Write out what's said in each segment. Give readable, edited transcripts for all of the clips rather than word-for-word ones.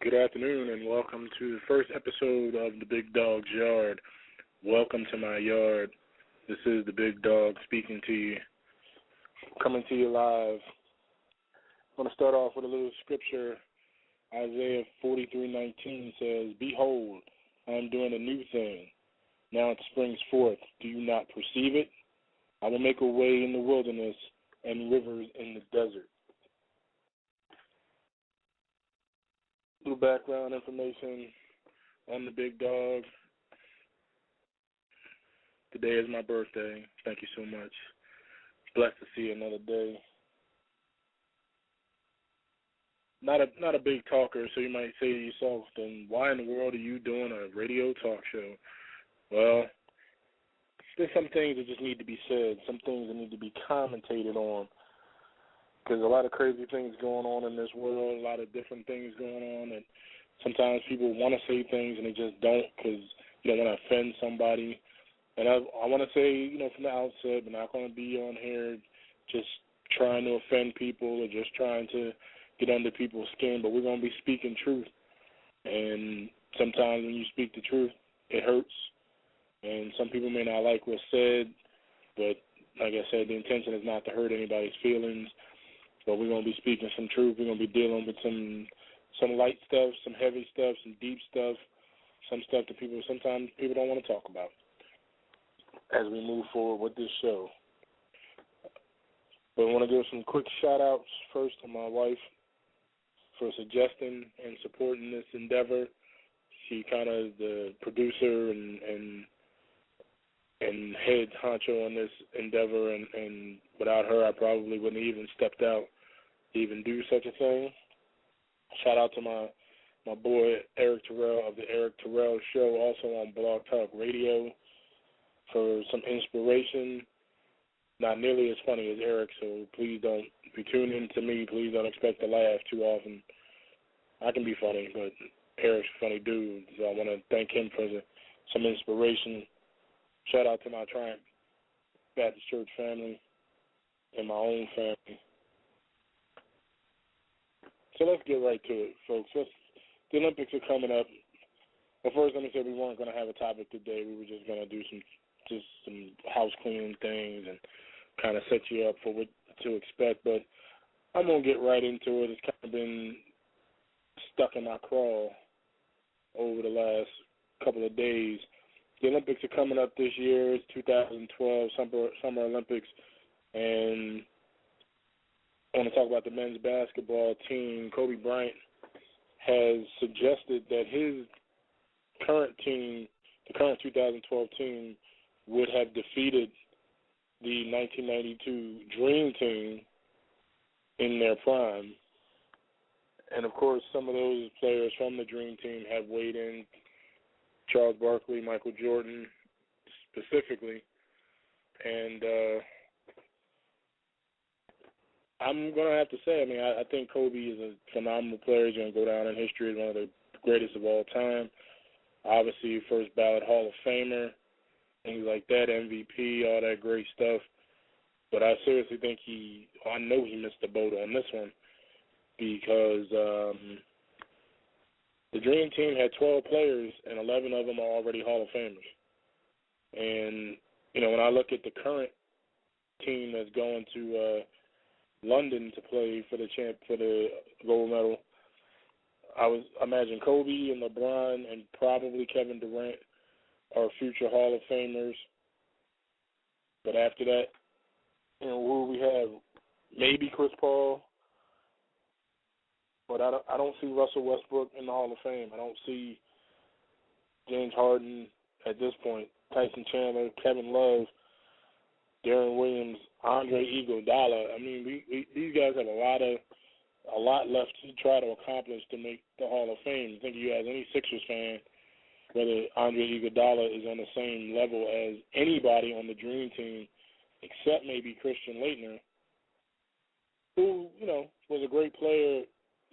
Good afternoon and welcome to the first episode of the Big Dawg's Yard. Welcome to my yard. This is the Big Dawg speaking to you, coming to you live. I'm going to start off with a little scripture. Isaiah 43:19 says, "Behold, I am doing a new thing. Now it springs forth. Do you not perceive it? I will make a way in the wilderness and rivers in the desert." Little background information on the Big Dawg. Today is my birthday. Thank you so much. Blessed to see another day. Not a big talker, so you might say to yourself, then why in the world are you doing a radio talk show? Well, there's some things that just need to be said, some things that need to be commentated on. Because a lot of crazy things going on in this world, a lot of different things going on, and sometimes people want to say things and they just don't because you don't want to offend somebody. And I want to say, from the outset, we're not going to be on here just trying to offend people or just trying to get under people's skin, but we're going to be speaking truth. And sometimes when you speak the truth, it hurts. And some people may not like what's said, but like I said, the intention is not to hurt anybody's feelings. But we're going to be speaking some truth. We're going to be dealing with some light stuff, some heavy stuff, some deep stuff, some stuff that sometimes people don't want to talk about as we move forward with this show. But I want to give some quick shout-outs first to my wife for suggesting and supporting this endeavor. She kind of is the producer and head honcho on this endeavor, and without her, I probably wouldn't have even stepped out to even do such a thing. Shout out to my boy Eric Terrell of the Eric Terrell Show, also on Blog Talk Radio, for some inspiration. Not nearly as funny as Eric, so please don't, if you tune in to me, please don't expect to laugh too often. I can be funny, but Eric's a funny dude, so I want to thank him for some inspiration. Shout out to my Triumph Baptist Church family and my own family. So let's get right to it, folks. The Olympics are coming up. But first, let me say we weren't going to have a topic today. We were just going to do some house cleaning things and kind of set you up for what to expect. But I'm going to get right into it. It's kind of been stuck in my craw over the last couple of days. The Olympics are coming up this year. It's 2012 Summer Olympics, and I want to talk about the men's basketball team. Kobe Bryant has suggested that his current team, the current 2012 team, would have defeated the 1992 Dream Team in their prime. And, of course, some of those players from the Dream Team have weighed in. Charles Barkley, Michael Jordan specifically. And I'm going to have to say, I think Kobe is a phenomenal player. He's going to go down in history as one of the greatest of all time. Obviously, first ballot Hall of Famer, things like that, MVP, all that great stuff. But I seriously think I know he missed the boat on this one because the Dream Team had 12 players, and 11 of them are already Hall of Famers. And, when I look at the current team that's going to London to play for the gold medal, I imagine Kobe and LeBron and probably Kevin Durant are future Hall of Famers. But after that, who we have? Maybe Chris Paul. But I don't see Russell Westbrook in the Hall of Fame. I don't see James Harden at this point, Tyson Chandler, Kevin Love, Deron Williams, Andre Iguodala. These guys have a lot left to try to accomplish to make the Hall of Fame. I think you ask any Sixers fan whether Andre Iguodala is on the same level as anybody on the Dream Team, except maybe Christian Laettner, who was a great player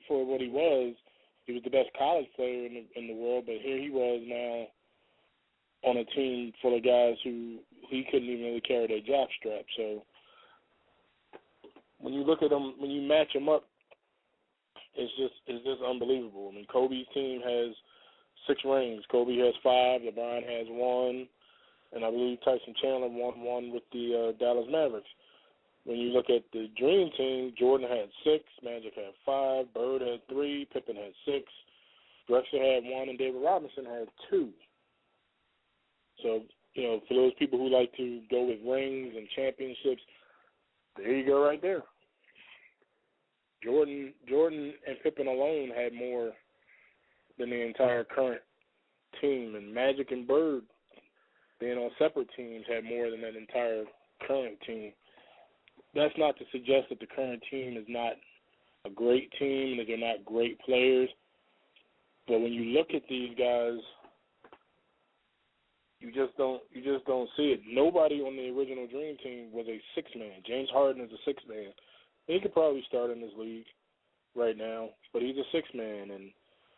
for what he was. He was the best college player in the world, but here he was now on a team full of guys who he couldn't even really carry their jockstrap. So when you look at them, when you match them up it's just unbelievable. I mean, Kobe's team has 6 rings. Kobe has 5. LeBron has 1, and I believe Tyson Chandler won 1 with the Dallas Mavericks. When you look at the Dream Team, Jordan had 6, Magic had 5, Bird had 3, Pippen had 6, Drexler had 1, and David Robinson had 2. So, you know, for those people who like to go with rings and championships, there you go right there. Jordan and Pippen alone had more than the entire current team, and Magic and Bird, being on separate teams, had more than that entire current team. That's not to suggest that the current team is not a great team and that they're not great players, but when you look at these guys, you just don't see it. Nobody on the original Dream Team was a 6-man. James Harden is a 6-man. He could probably start in this league right now, but he's a 6-man, and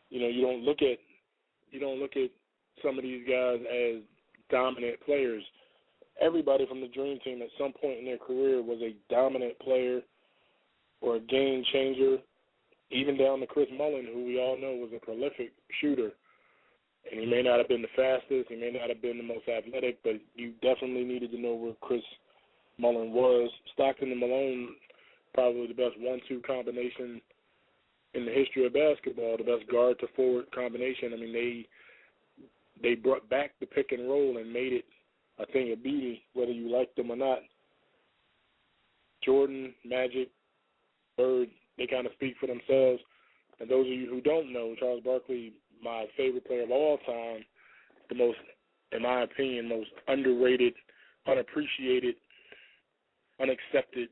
you know, you don't look at some of these guys as dominant players. Everybody from the Dream Team at some point in their career was a dominant player or a game changer, even down to Chris Mullin, who we all know was a prolific shooter. And he may not have been the fastest, he may not have been the most athletic, but you definitely needed to know where Chris Mullin was. Stockton and Malone, probably the best 1-2 combination in the history of basketball, the best guard to forward combination. I mean, they brought back the pick and roll and made it a thing of beauty, whether you liked them or not. Jordan, Magic, Bird, they kind of speak for themselves. And those of you who don't know, Charles Barkley, my favorite player of all time, the most, in my opinion, most underrated, unappreciated, unaccepted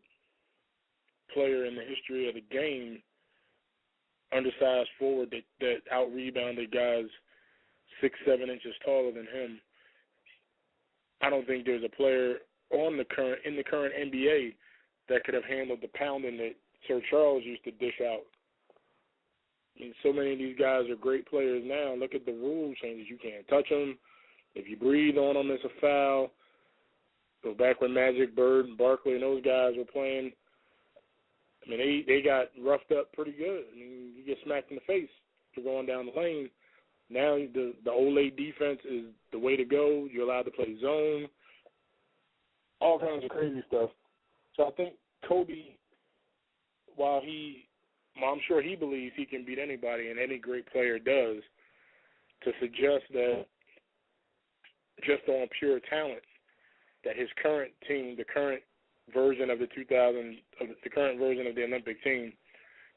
player in the history of the game, undersized forward that out-rebounded guys 6-7 inches taller than him. I don't think there's a player in the current NBA that could have handled the pounding that Sir Charles used to dish out. I mean, so many of these guys are great players now. Look at the rule changes. You can't touch them. If you breathe on them, it's a foul. So back when Magic, Bird, and Barkley and those guys were playing, I mean, they got roughed up pretty good. I mean, you get smacked in the face for going down the lane. Now the Olay defense is the way to go. You're allowed to play zone, all kinds of crazy stuff. So I think Kobe, while I'm sure he believes he can beat anybody, and any great player does, to suggest that just on pure talent, that his current team, the current version of the current version of the Olympic team,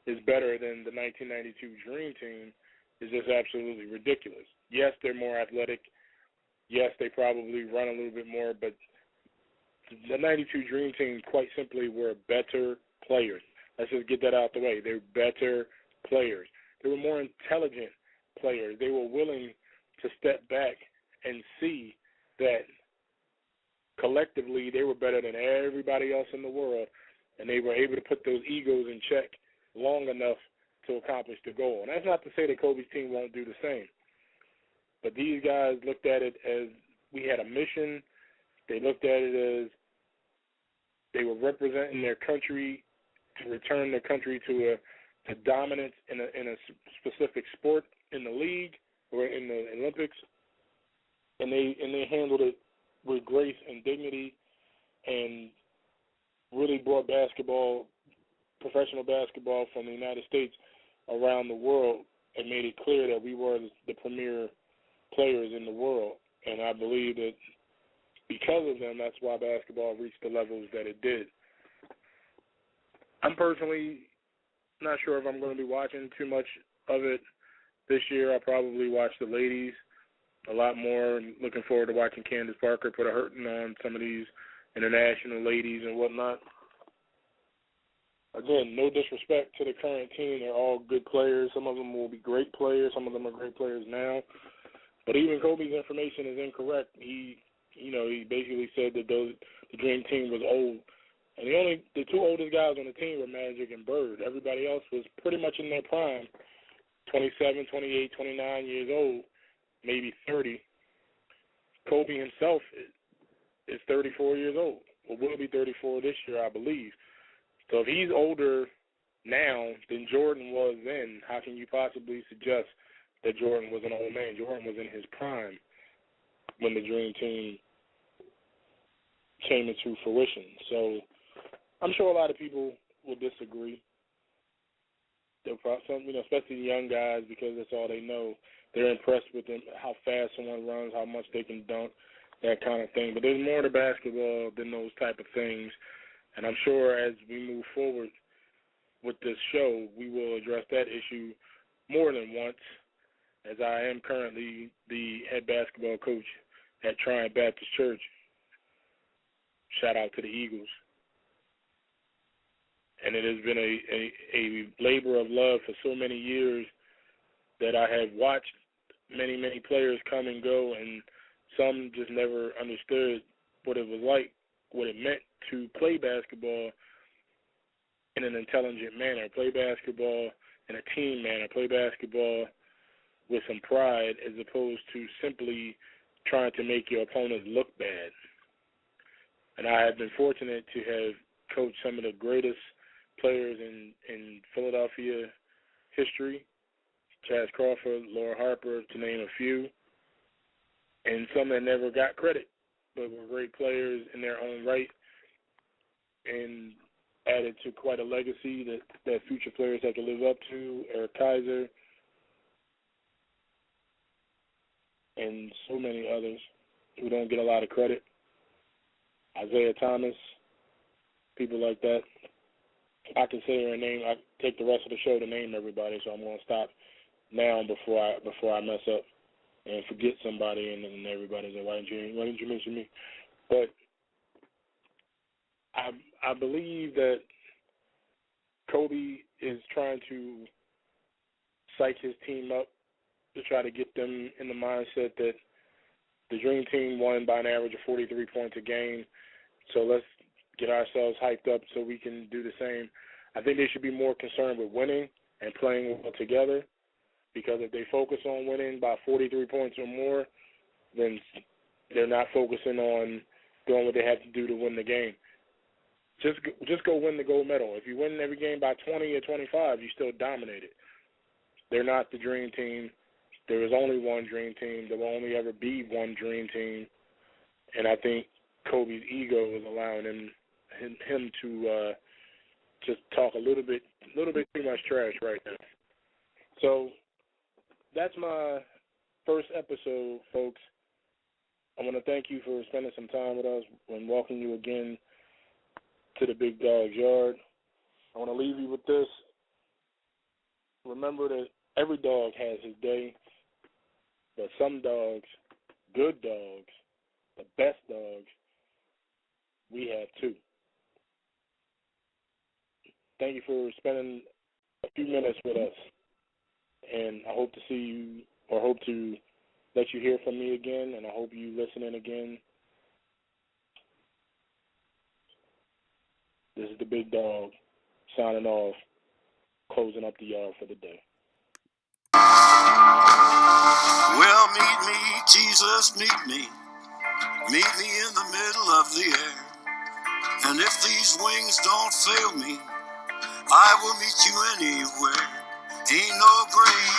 is better than the 1992 Dream Team, is just absolutely ridiculous. Yes, they're more athletic. Yes, they probably run a little bit more, but the 92 Dream Team quite simply were better players. Let's just get that out the way. They're better players. They were more intelligent players. They were willing to step back and see that collectively they were better than everybody else in the world, and they were able to put those egos in check long enough to accomplish the goal. And that's not to say that Kobe's team won't do the same. But these guys looked at it as we had a mission. They looked at it as they were representing their country to return their country to dominance in a specific sport in the league or in the Olympics. And they handled it with grace and dignity and really brought professional basketball from the United States around the world and made it clear that we were the premier players in the world. And I believe that because of them, that's why basketball reached the levels that it did. I'm personally not sure if I'm going to be watching too much of it this year. I'll probably watch the ladies a lot more. I'm looking forward to watching Candace Parker put a hurting on some of these international ladies and whatnot. Again, no disrespect to the current team. They're all good players. Some of them will be great players. Some of them are great players now. But even Kobe's information is incorrect. He basically said that the Dream Team was old. And the two oldest guys on the team were Magic and Bird. Everybody else was pretty much in their prime, 27, 28, 29 years old, maybe 30. Kobe himself is 34 years old, or will be 34 this year, I believe. So if he's older now than Jordan was then. How can you possibly suggest that Jordan was an old man? Jordan was in his prime when the Dream Team came into fruition. So I'm sure a lot of people will disagree. They'll probably, especially the young guys, because that's all they know. They're impressed with them, how fast someone runs, how much they can dunk, that kind of thing. But there's more to basketball than those type of things. And I'm sure as we move forward with this show, we will address that issue more than once, as I am currently the head basketball coach at Triumph Baptist Church. Shout out to the Eagles. And it has been a labor of love for so many years that I have watched many, many players come and go, and some just never understood what it was like, what it meant to play basketball in an intelligent manner, play basketball in a team manner, play basketball with some pride, as opposed to simply trying to make your opponents look bad. And I have been fortunate to have coached some of the greatest players in Philadelphia history, Chaz Crawford, Laura Harper, to name a few, and some that never got credit, but were great players in their own right and added to quite a legacy that future players had to live up to. Eric Kaiser and so many others who don't get a lot of credit. Isaiah Thomas, people like that. I can say their name. I take the rest of the show to name everybody, so I'm going to stop now before I mess up and forget somebody, and then everybody's like, why didn't you mention me? But I believe that Kobe is trying to psych his team up to try to get them in the mindset that the Dream Team won by an average of 43 points a game, so let's get ourselves hyped up so we can do the same. I think they should be more concerned with winning and playing well together, because if they focus on winning by 43 points or more, then they're not focusing on doing what they have to do to win the game. Just go win the gold medal. If you win every game by 20 or 25, you still dominated. They're not the Dream Team. There is only one Dream Team. There will only ever be one Dream Team. And I think Kobe's ego is allowing him to just talk a little bit too much trash right now. So that's my first episode, folks. I want to thank you for spending some time with us and welcome you again to the Big Dawg's Yard. I want to leave you with this. Remember that every dog has his day, but some dogs, good dogs, the best dogs, we have too. Thank you for spending a few minutes with us, and I hope to see you, or hope to let you hear from me again, and I hope you listen in again. This is the Big Dawg signing off, closing up the yard for the day. Well, meet me, Jesus, meet me in the middle of the air. And if these wings don't fail me, I will meet you anywhere. Ain't no grave